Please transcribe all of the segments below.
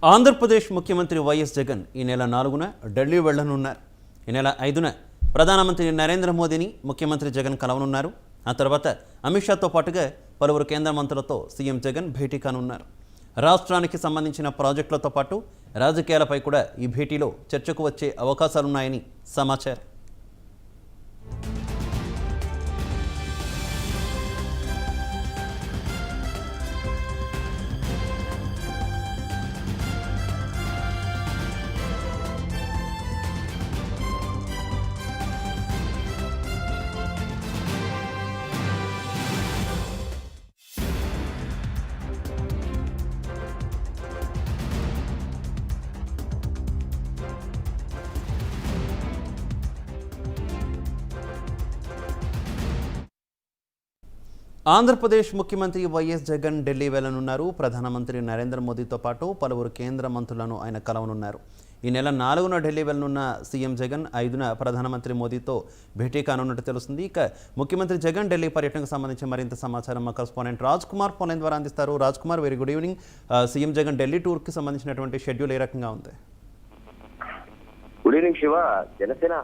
ఆంధ్రప్రదేశ్ ముఖ్యమంత్రి వైఎస్ జగన్ ఈ నెల 4న ఢిల్లీ వెళ్లనున్నారు. ఈ నెల 5న ప్రధానమంత్రి నరేంద్ర మోదీని ముఖ్యమంత్రి జగన్ కలవనున్నారు. ఆ తర్వాత అమిత్ షాతో పాటుగా పలువురు కేంద్ర మంత్రులతో సీఎం జగన్ భేటీ కానున్నారు. రాష్ట్రానికి సంబంధించిన ప్రాజెక్టులతో పాటు రాజకీయాలపై కూడా ఈ భేటీలో చర్చకు వచ్చే అవకాశాలున్నాయని సమాచారం. ఆంధ్రప్రదేశ్ ముఖ్యమంత్రి వైఎస్ జగన్ ఢిల్లీ వెళ్లనున్నారు. ప్రధానమంత్రి నరేంద్ర మోదీతో పాటు పలువురు కేంద్ర మంత్రులను ఆయన కలవనున్నారు. ఈ నెల 4న ఢిల్లీ వెళ్లనున్న సీఎం జగన్ 5న ప్రధానమంత్రి మోదీతో భేటీ కానున్నట్టు తెలుస్తుంది. ఇక ముఖ్యమంత్రి జగన్ ఢిల్లీ పర్యటనకు సంబంధించి మరింత సమాచారం మా కరెస్పాండెంట్ రాజ్ కుమార్ ఫోన్ ద్వారా అందిస్తారు. Raj Kumar, very good evening. CM Jagan Delhi టూర్కి సంబంధించినటువంటి షెడ్యూల్ ఏ రకంగా ఉంది? Good evening Shiva. Janasena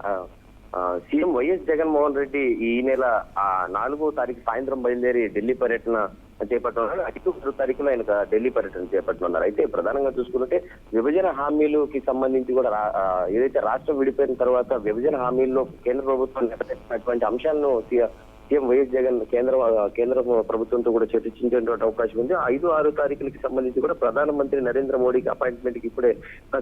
CM YS Jaganmohan Reddy ఈ నెల 4వ తారీఖు సాయంత్రం బయలుదేరి ఢిల్లీ పర్యటన చేపట్టనున్నారు. 5వ తారీఖులో ఆయన ఢిల్లీ పర్యటన చేపట్టనున్నారు. అయితే ప్రధానంగా చూసుకుంటే విభజన హామీలకి సంబంధించి కూడా ఏదైతే రాష్ట్రం విడిపోయిన తర్వాత విభజన హామీల్లో కేంద్ర ప్రభుత్వం నెరవేర్చినటువంటి అంశాలను సీఎం వైఎస్ జగన్ కేంద్ర ప్రభుత్వంతో కూడా చర్చించేటువంటి అవకాశం ఉంది. 5, 6 తారీఖులకి సంబంధించి కూడా ప్రధానమంత్రి నరేంద్ర మోడీకి అపాయింట్మెంట్ కి ఇప్పుడే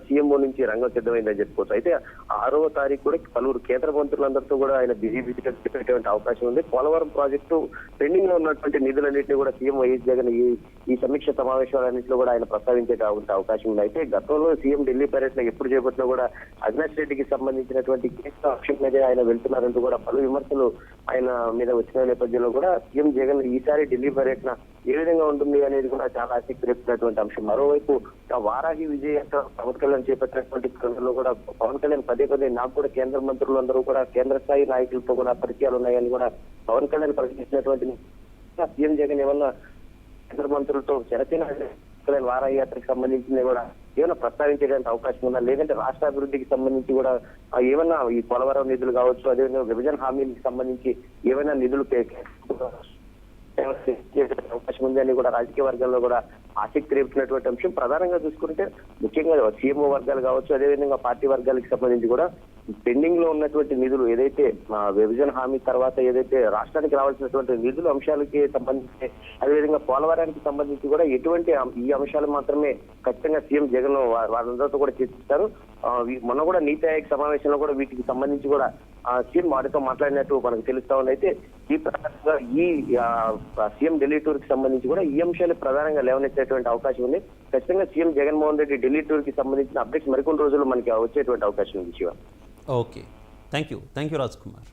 సీఎంఓ నుంచి రంగం సిద్ధమైందని చెప్పుకోవచ్చు. అయితే 6వ తారీఖు కూడా పలువురు కేంద్ర మంత్రులందరితో కూడా ఆయన బిజీగా చెప్పేటువంటి అవకాశం ఉంది. పోలవరం ప్రాజెక్టు పెండింగ్ లో ఉన్నటువంటి నిధులన్నింటినీ కూడా సీఎం వైఎస్ జగన్ ఈ సమీక్ష సమావేశాలన్నింటిలో కూడా ఆయన ప్రస్తావించే అవకాశం ఉంది. అయితే గతంలో సీఎం ఢిల్లీ పర్యటన ఎప్పుడు చేపట్టినా కూడా అవినాష్ రెడ్డికి సంబంధించినటువంటి కేసు అంశం మీదే ఆయన వెళ్తున్నారంటూ కూడా పలు విమర్శలు ఆయన మీద వచ్చిన నేపథ్యంలో కూడా సీఎం జగన్ ఈసారి ఢిల్లీ పర్యటన ఏ విధంగా ఉంటుంది అనేది కూడా చాలా ఆసక్తి రేపుతున్నటువంటి అంశం. మరోవైపు వారాహి విజయయాత్ర పవన్ కళ్యాణ్ చేపట్టినటువంటి క్రమంలో కూడా పవన్ కళ్యాణ్ పదే నాకు కూడా కేంద్ర మంత్రులందరూ కూడా కేంద్ర స్థాయి నాయకులతో కూడా పరిచయాలు ఉన్నాయని కూడా పవన్ కళ్యాణ్ ప్రకటించినటువంటి సీఎం జగన్ ఏమన్నా కేంద్ర మంత్రులతో జనసేన వారాహి యాత్రకు సంబంధించింది కూడా ఏమైనా ప్రస్తావించేటువంటి అవకాశం ఉందా, లేదంటే రాష్ట్ర అభివృద్ధికి సంబంధించి కూడా ఏమైనా ఈ పోలవరం నిధులు కావచ్చు, అదేవిధంగా విభజన హామీలకు సంబంధించి ఏమైనా నిధులు అవకాశం ఉంది అని కూడా రాజకీయ వర్గాల్లో కూడా ఆసక్తి రేపుతున్నటువంటి అంశం. ప్రధానంగా చూసుకుంటే ముఖ్యంగా సీఎంఓ వర్గాలు కావచ్చు, అదేవిధంగా పార్టీ వర్గాలకు సంబంధించి కూడా పెండింగ్ లో ఉన్నటువంటి నిధులు ఏదైతే విభజన హామీ తర్వాత ఏదైతే రాష్ట్రానికి రావాల్సినటువంటి నిధుల అంశాలకి సంబంధించి, అదేవిధంగా పోలవరానికి సంబంధించి కూడా ఎటువంటి ఈ అంశాలు మాత్రమే ఖచ్చితంగా సీఎం జగన్ వాళ్ళందరితో కూడా చర్చిస్తారు. మొన్న కూడా నీతి ఆయోగ్ సమావేశంలో కూడా వీటికి సంబంధించి కూడా సీఎం వారితో మాట్లాడినట్టు మనకు తెలుస్తా ఉంది. అయితే ఈ ప్రధానంగా ఈ సీఎం ఢిల్లీ టూర్ కి సంబంధించి కూడా ఈ అంశాలు ప్రధానంగా లేవనెత్తేటువంటి అవకాశం ఉంది. ఖచ్చితంగా సీఎం జగన్మోహన్ రెడ్డి ఢిల్లీ టూర్ కి సంబంధించిన అప్డేట్స్ మరికొన్ని రోజులు మనకి వచ్చేటువంటి అవకాశం ఉంది Shiva. Okay, thank you Raj Kumar.